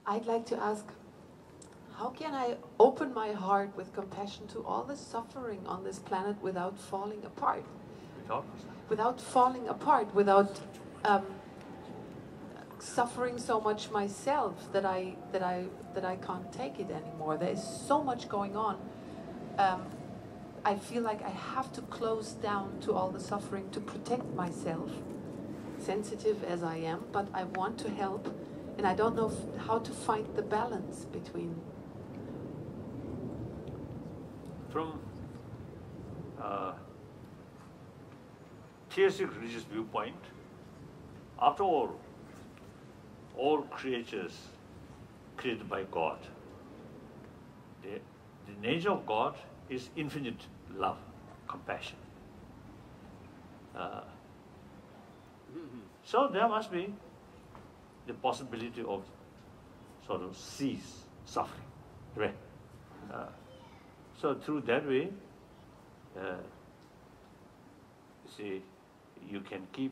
I'd like to ask, how can I open my heart with compassion to all the suffering on this planet without falling apart? Without falling apart, without suffering so much myself that I can't take it anymore. There is so much going on. I feel like I have to close down to all the suffering to protect myself, sensitive as I am, but I want to help, and I don't know how to find the balance between. From theistic religious viewpoint, after all creatures created by God, the nature of God is infinite love, compassion. So there must be the possibility of sort of cease suffering, right? So through that way, see, you can keep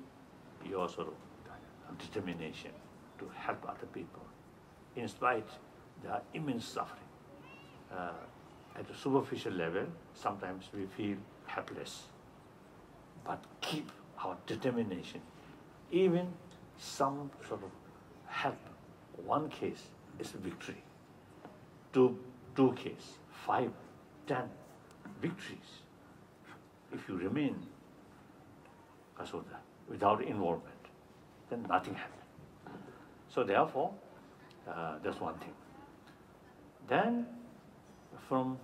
your sort of determination to help other people, in spite their immense suffering. At a superficial level, sometimes we feel helpless, but keep our determination. Even some sort of help. One case is victory. Two case, 5, 10 victories. If you remain without involvement, then nothing happens. So therefore, that's one thing. Then, from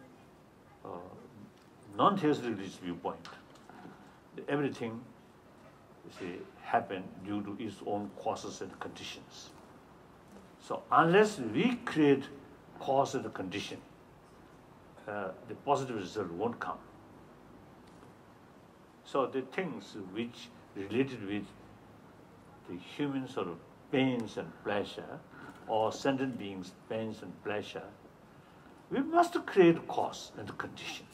non-theistic religious viewpoint, everything, you see, happen due to its own causes and conditions. So unless we create cause and condition, the positive result won't come. So the things which related with the human sort of pains and pleasure, or sentient beings' pains and pleasure, we must create cause and condition.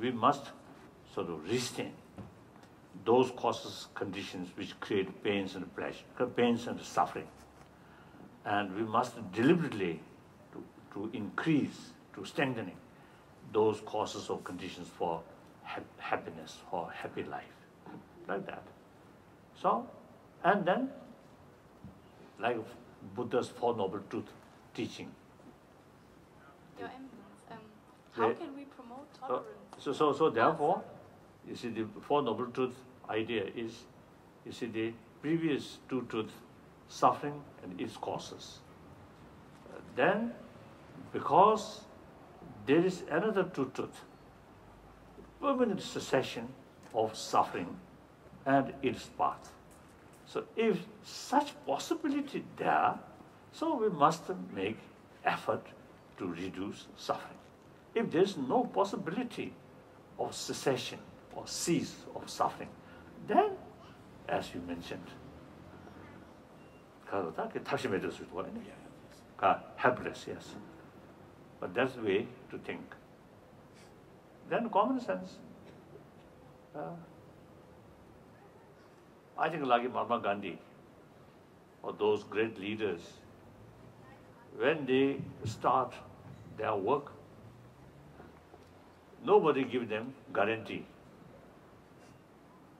We must sort of restrain those causes, conditions which create pains and pleasure, pains and suffering. And we must deliberately to increase, to strengthening those causes or conditions for happiness, for happy life, like that. So, and then, like Buddha's Four Noble Truths teaching. Your Eminence, how can we promote tolerance? So therefore, you see, the Four Noble Truths idea is, you see, the previous two truths, suffering and its causes. Then, because there is another two truth, permanent cessation of suffering and its path. So if such possibility there, so we must make effort to reduce suffering. If there is no possibility of cessation or cease of suffering, then, as you mentioned, helpless, yes. But that's the way to think. Then common sense. I think like Mahatma Gandhi or those great leaders, when they start their work, nobody gives them guarantee,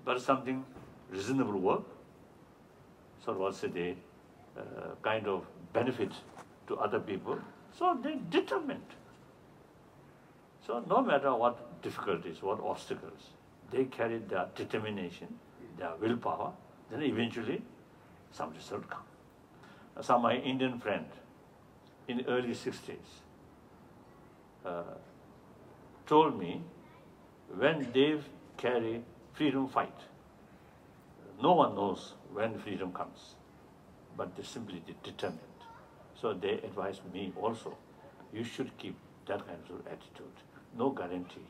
but something reasonable work, so what's the kind of benefit to other people, so they determined. So no matter what difficulties, what obstacles, they carried their determination, their willpower, then eventually some result come. Some my Indian friend in the early 60s told me when they carry freedom fight, no one knows when freedom comes, but they simply determined. So they advised me also, you should keep that kind of attitude. No guarantee.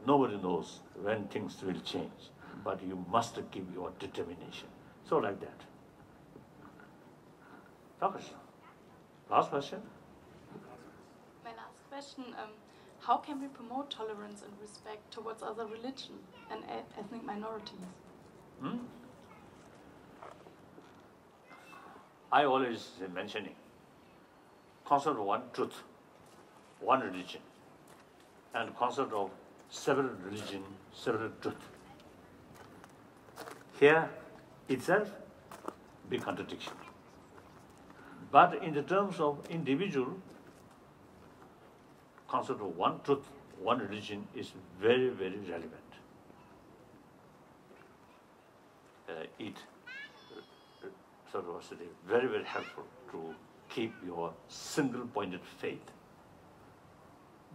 Nobody knows when things will change, but you must keep your determination. So like that. Last question. My last question, how can we promote tolerance and respect towards other religions and ethnic minorities? I always mentioning concept of one truth, one religion, and concept of several religion, several truth. Here itself, big contradiction. But in the terms of individual, concept of one truth, one religion is very, very relevant. It sort of was very, very helpful to keep your single-pointed faith.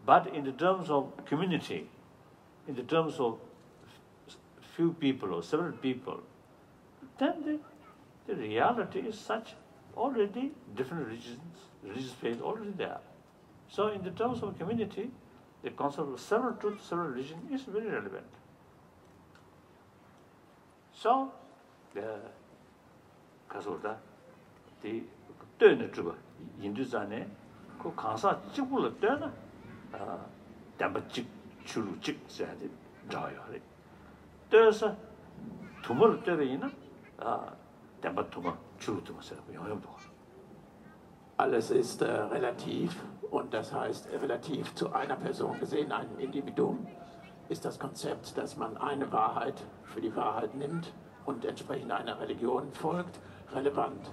But in the terms of community, in the terms of few people or several people, then the reality is such already different religions, religious faith already there. So in the terms of community, the concept of several truth, several religion is very relevant. So the 가서다 the turn to 인도산에 그 강사 찍불을 때나 담바찍 줄찍 해야지 자요래. 그래서 두물 때리나 담바투마 줄투마서 영영도. Alles ist relativ und das heißt, relativ zu einer Person gesehen, einem Individuum, ist das Konzept, dass man eine Wahrheit für die Wahrheit nimmt und entsprechend einer Religion folgt, relevant.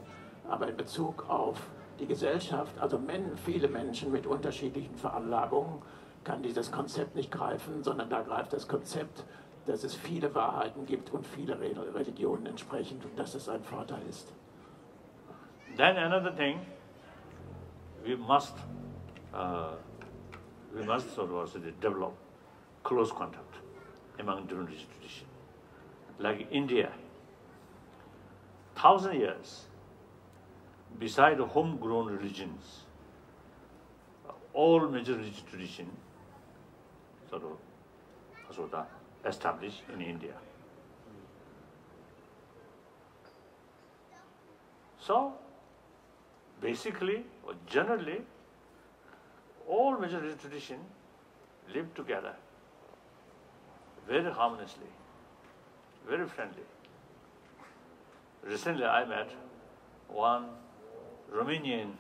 Aber in Bezug auf die Gesellschaft, also viele Menschen mit unterschiedlichen Veranlagungen, kann dieses Konzept nicht greifen, sondern da greift das Konzept, dass es viele Wahrheiten gibt und viele Religionen entsprechend und dass es ein Vorteil ist. Then another thing, we must sort of also develop close contact among different traditions. Like India, 1,000 years, beside homegrown religions, all major religious traditions sort of established in India. So, basically, or generally, all major religious traditions live together very harmoniously, very friendly. Recently, I met one Romanian.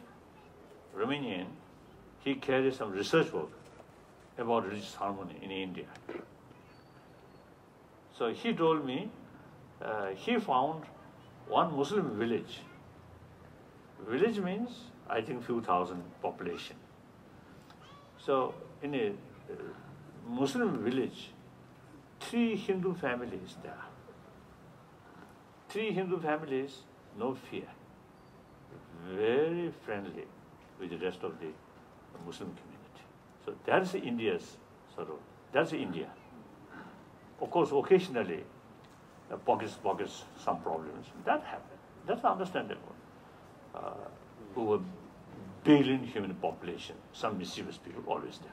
He carries some research work about religious harmony in India. So he told me he found one Muslim village. Village means, I think, few thousand population. So in a Muslim village, 3 Hindu families there. 3 Hindu families, no fear. Very friendly with the rest of the Muslim community. So that's India's that's India. Of course, occasionally, pockets, some problems. That happens. That's understandable. Over billion human population, some mischievous people always there.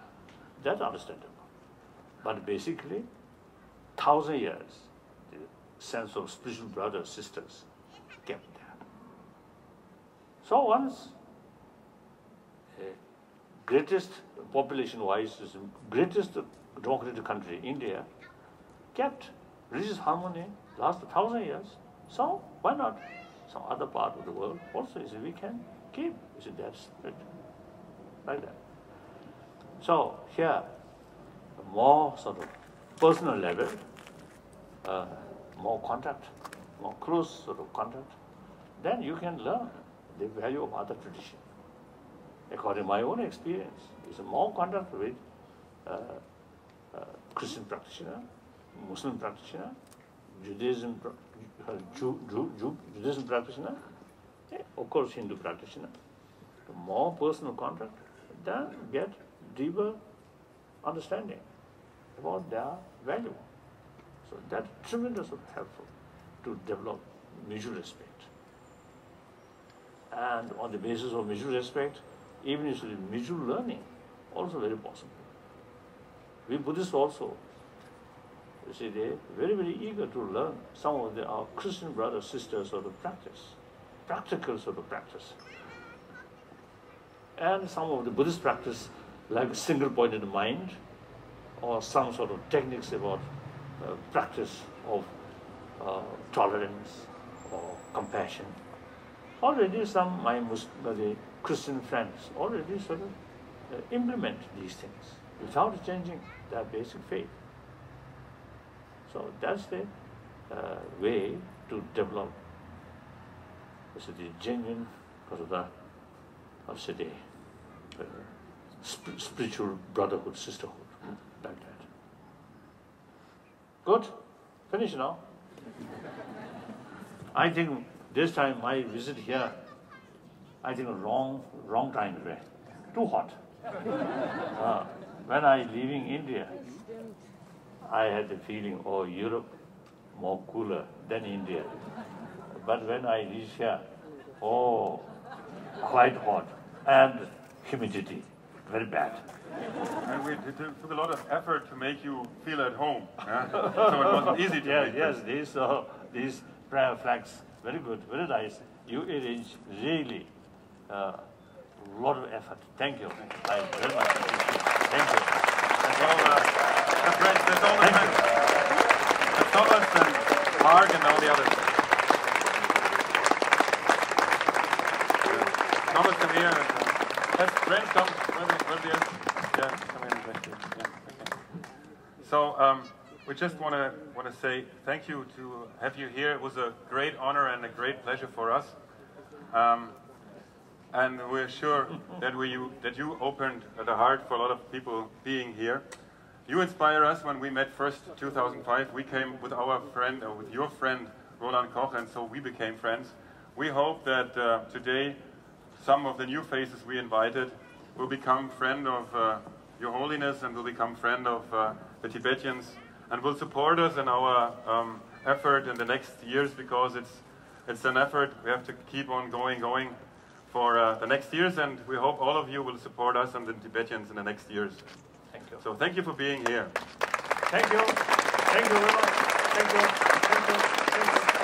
That's understandable. But basically, 1,000 years, the sense of spiritual brothers, sisters kept there. So once, greatest population-wise, greatest democratic country, India, kept religious harmony last 1,000 years. So why not some other part of the world also? We can keep that spirit like that. So here, more sort of personal level, more contact, more close sort of contact, then you can learn the value of other tradition. According to my own experience, it's more contact with Christian practitioner, Muslim practitioner, Judaism practitioner, of course Hindu practitioner. The more personal contact, then get deeper understanding about their value. So that's tremendously helpful to develop mutual respect. And on the basis of mutual respect, even if mutual learning, also very possible. We Buddhists also, they're very, very eager to learn some of our Christian brothers, sisters sort of practice, practical sort of practice. And some of the Buddhist practice like a single-pointed mind, or some sort of techniques about practice of tolerance or compassion. Already some the Christian friends already sort of implement these things without changing their basic faith. So that's the way to develop the genuine spiritual brotherhood, sisterhood, like that. Good? Finish now. I think this time my visit here, I think wrong time today. Too hot. When I leaving India, I had the feeling, oh, Europe more cooler than India. But when I reach here, oh, quite hot and humidity, very bad. And we took a lot of effort to make you feel at home. So it wasn't easy to make this. Yes, these prayer flags, very good, very nice. You arrange really a lot of effort. Thank you. I very much appreciate it. Thank you. That's all the friends, that's all the friends. That's Thomas and Mark and all the others. Thomas, come here. Let's friends come. Yeah, come in. Yeah, okay. So we just want to say thank you to have you here. It was a great honor and a great pleasure for us. And we're sure that you opened the heart for a lot of people being here. You inspire us. When we met first 2005, we came with our friend, or with your friend, Roland Koch, and so we became friends. We hope that today some of the new faces we invited will become friend of Your Holiness and will become friend of the Tibetans and will support us in our effort in the next years, because it's an effort we have to keep on going for the next years, and we hope all of you will support us and the Tibetans in the next years. Thank you. So thank you for being here. Thank you. Thank you very much. Thank you. Thank you. Thank you.